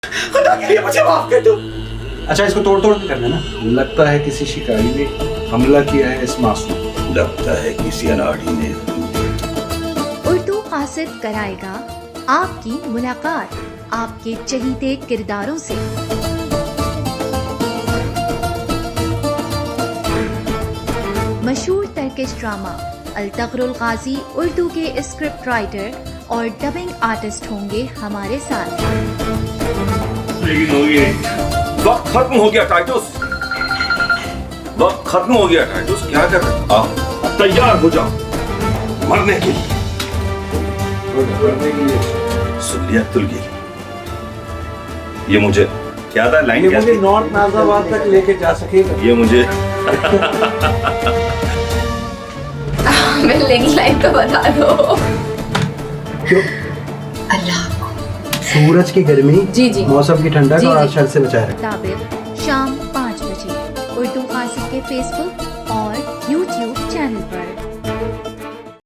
खुदा के लिए मुझे माफ कर दो। अच्छा, इसको तोड़ तोड़ के करना ना। लगता है किसी शिकारी ने हमला किया है इस मासूम। लगता है किसी अनाड़ी ने। उर्दू कासिद कराएगा आपकी मुलाकात आपके चहीते किरदारों से। मशहूर टर्किश ड्रामा अल-तगरुल गाजी उर्दू के स्क्रिप्ट राइटर और डबिंग आर्टिस्ट होंगे हमारे साथ। लेकिन होगी वक्त खत्म हो गया टाइटस, वक्त खत्म हो गया टाइटस। क्या कर रहे हो? आप तैयार हो जाओ मरने के लिए। सुन लिया तुलगी, ये मुझे क्या था लाइन, क्या मुझे थी? नॉर्थ नाजाबाद तक लेके जा सकेगा? ये मुझे हमें लिंक लाइन तो बता दो। क्यों? अल्लाह सूरज की गर्मी, जी जी मौसम की ठंडक जी, और जी। आज शर से बचाए रहे। ताबिर शाम 5 बजे उर्दू कासिद के फेसबुक और यूट्यूब चैनल पर।